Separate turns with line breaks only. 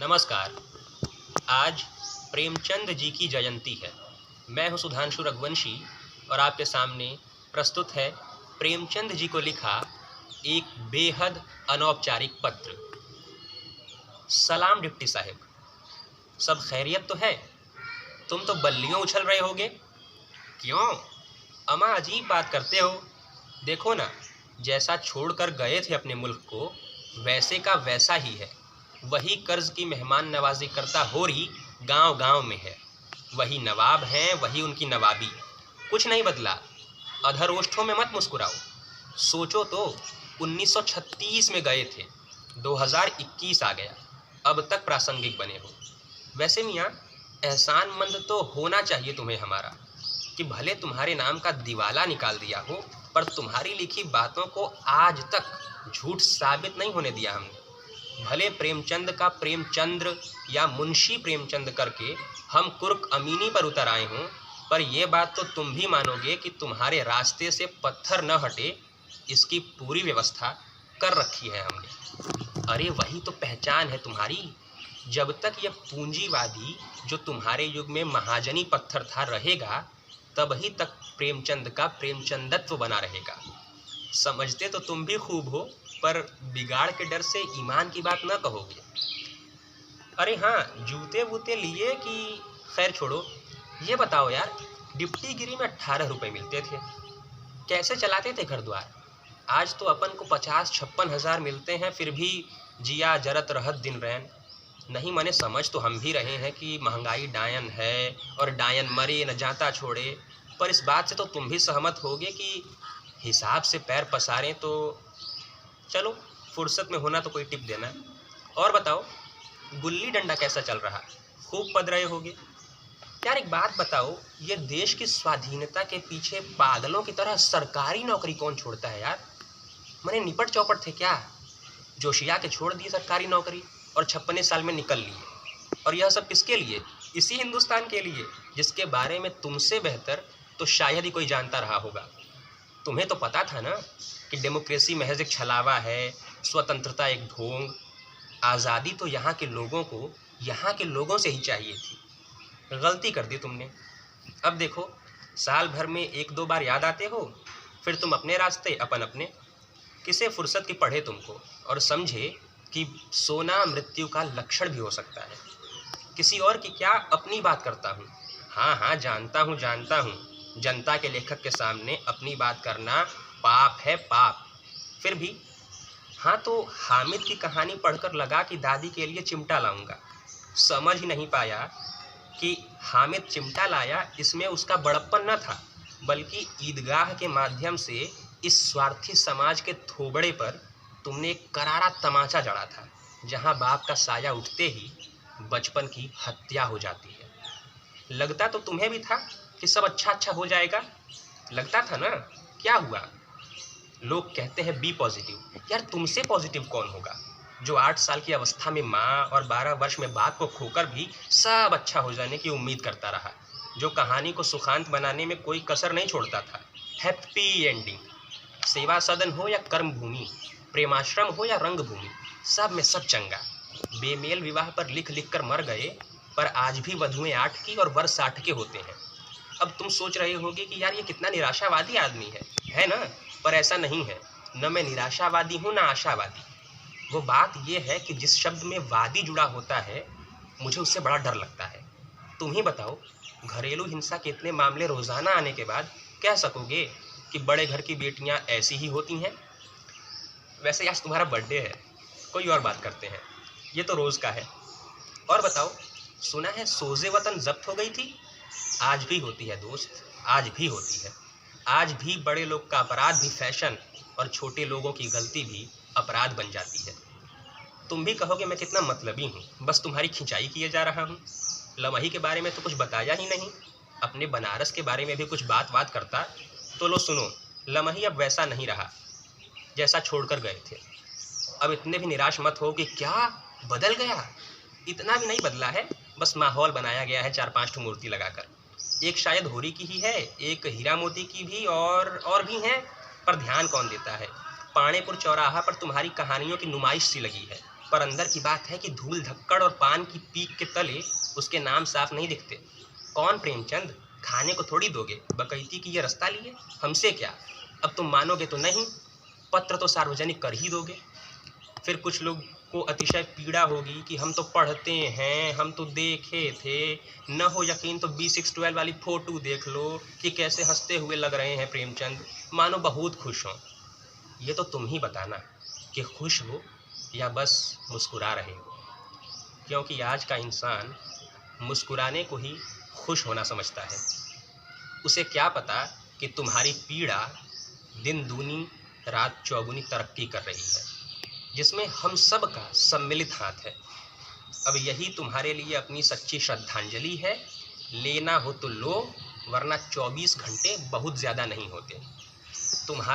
नमस्कार। आज प्रेमचंद जी की जयंती है। मैं हूं सुधांशु रघुवंशी और आपके सामने प्रस्तुत है प्रेमचंद जी को लिखा एक बेहद अनौपचारिक पत्र। सलाम डिप्टी साहब, सब खैरियत तो है? तुम तो बल्लियों उछल रहे होगे। क्यों? अमा अजीब बात करते हो। देखो ना, जैसा छोड़कर गए थे अपने मुल्क को, वैसे का वैसा ही है। वही कर्ज की मेहमान नवाजी करता होरी गांव गांव में है। वही नवाब हैं, वही उनकी नवाबी। कुछ नहीं बदला। अधरोष्ठों में मत मुस्कुराओ। सोचो तो 1936 में गए थे, 2021 आ गया, अब तक प्रासंगिक बने हो। वैसे मियाँ, एहसानमंद तो होना चाहिए तुम्हें हमारा कि भले तुम्हारे नाम का दिवाला निकाल दिया हो, पर तुम्हारी लिखी बातों को आज तक झूठ साबित नहीं होने दिया हमने। भले प्रेमचंद का प्रेमचंद्र या मुंशी प्रेमचंद करके हम कुर्क अमीनी पर उतर आए हों, पर यह बात तो तुम भी मानोगे कि तुम्हारे रास्ते से पत्थर न हटे, इसकी पूरी व्यवस्था कर रखी है हमने। अरे वही तो पहचान है तुम्हारी। जब तक यह पूंजीवादी जो तुम्हारे युग में महाजनी पत्थर था रहेगा, तभी तक प्रेमचंद का प्रेमचंदत्व बना रहेगा। समझते तो तुम भी खूब हो, पर बिगाड़ के डर से ईमान की बात न कहोगे। अरे हाँ, जूते वूते लिए कि? खैर छोड़ो, ये बताओ यार, डिप्टी गिरी में 18 रुपये मिलते थे, कैसे चलाते थे घर द्वार? आज तो अपन को 50-56 हज़ार मिलते हैं, फिर भी जिया जरत रहत दिन रैन। नहीं मने समझ तो हम भी रहे हैं कि महंगाई डायन है और डायन मरे न जाता छोड़े, पर इस बात से तो तुम भी सहमत होगे कि हिसाब से पैर पसारें तो चलो, फुर्सत में होना तो कोई टिप देना। और बताओ, गुल्ली डंडा कैसा चल रहा? खूब पद रहे होगे। यार एक बात बताओ, ये देश की स्वाधीनता के पीछे पागलों की तरह सरकारी नौकरी कौन छोड़ता है यार? मने निपट चौपट थे क्या? जोशिया के छोड़ दी सरकारी नौकरी और 56 साल में निकल लिए। और यह सब किसके लिए? इसी हिंदुस्तान के लिए, जिसके बारे में तुमसे बेहतर तो शायद ही कोई जानता रहा होगा। तुम्हें तो पता था ना कि डेमोक्रेसी महज एक छलावा है, स्वतंत्रता एक ढोंग। आज़ादी तो यहाँ के लोगों को, यहाँ के लोगों से ही चाहिए थी। गलती कर दी तुमने। अब देखो, साल भर में 1-2 बार याद आते हो, फिर तुम अपने रास्ते अपन अपने। किसे फुर्सत की पढ़े तुमको और समझे कि सोना मृत्यु का लक्षण भी हो सकता है। किसी और की क्या, अपनी बात करता हूँ। हाँ, जानता हूँ, जनता के लेखक के सामने अपनी बात करना पाप है, पाप। फिर भी हाँ, तो हामिद की कहानी पढ़कर लगा कि दादी के लिए चिमटा लाऊंगा। समझ ही नहीं पाया कि हामिद चिमटा लाया, इसमें उसका बड़प्पन न था, बल्कि ईदगाह के माध्यम से इस स्वार्थी समाज के थोबड़े पर तुमने एक करारा तमाचा जड़ा था, जहाँ बाप का साया उठते ही बचपन की हत्या हो जाती है। लगता तो तुम्हें भी था कि सब अच्छा हो जाएगा। लगता था ना? क्या हुआ? लोग कहते हैं बी पॉजिटिव। यार तुमसे पॉजिटिव कौन होगा, जो 8 साल की अवस्था में माँ और 12 वर्ष में बाप को खोकर भी सब अच्छा हो जाने की उम्मीद करता रहा, जो कहानी को सुखांत बनाने में कोई कसर नहीं छोड़ता था। Happy ending. सेवा सदन हो या कर्म भूमि, प्रेमाश्रम हो या रंग भूमि, सब में सब चंगा। बेमेल विवाह पर लिख लिख कर मर गए, पर आज भी वधुएं 8 की और वर 60 के होते हैं। अब तुम सोच रहे होगे कि यार ये कितना निराशावादी आदमी है ना? पर ऐसा नहीं है। न मैं निराशावादी हूँ, न आशावादी। वो बात ये है कि जिस शब्द में वादी जुड़ा होता है, मुझे उससे बड़ा डर लगता है। तुम ही बताओ, घरेलू हिंसा के इतने मामले रोज़ाना आने के बाद कह सकोगे कि बड़े घर की बेटियां ऐसी ही होती हैं? वैसे आज तुम्हारा बर्थडे है, कोई और बात करते हैं, ये तो रोज़ का है। और बताओ, सुना है सोज़े वतन जब्त हो गई थी? आज भी होती है दोस्त, आज भी होती है। आज भी बड़े लोग का अपराध भी फैशन और छोटे लोगों की गलती भी अपराध बन जाती है। तुम भी कहोगे मैं कितना मतलबी हूँ, बस तुम्हारी खिंचाई किए जा रहा हूँ। लमही के बारे में तो कुछ बताया ही नहीं। अपने बनारस के बारे में भी कुछ बात करता तो लो सुनो, लमही अब वैसा नहीं रहा जैसा छोड़कर गए थे। अब इतने भी निराश मत हो कि क्या बदल गया। इतना भी नहीं बदला है, बस माहौल बनाया गया है 4-5 मूर्ति लगाकर। एक शायद होरी की ही है, एक हीरा मोती की भी, और भी हैं, पर ध्यान कौन देता है। पाणेपुर चौराहा पर तुम्हारी कहानियों की नुमाइश सी लगी है, पर अंदर की बात है कि धूल धक्कड़ और पान की पीक के तले उसके नाम साफ नहीं दिखते। कौन प्रेमचंद? खाने को थोड़ी दोगे, बकैती की ये रास्ता लिए? हमसे क्या? अब तुम मानोगे तो नहीं, पत्र तो सार्वजनिक कर ही दोगे। फिर कुछ लोग को अतिशय पीड़ा होगी कि हम तो पढ़ते हैं, हम तो देखे थे, न हो यकीन तो B612 वाली फ़ोटो देख लो कि कैसे हंसते हुए लग रहे हैं प्रेमचंद, मानो बहुत खुश हों। ये तो तुम ही बताना कि खुश हो या बस मुस्कुरा रहे हो, क्योंकि आज का इंसान मुस्कुराने को ही खुश होना समझता है। उसे क्या पता कि तुम्हारी पीड़ा दिन दूनी रात चौगुनी तरक्की कर रही है, जिसमें हम सब का सम्मिलित हाथ है। अब यही तुम्हारे लिए अपनी सच्ची श्रद्धांजलि है। लेना हो तो लो, वरना 24 घंटे बहुत ज़्यादा नहीं होते। तुम्हारा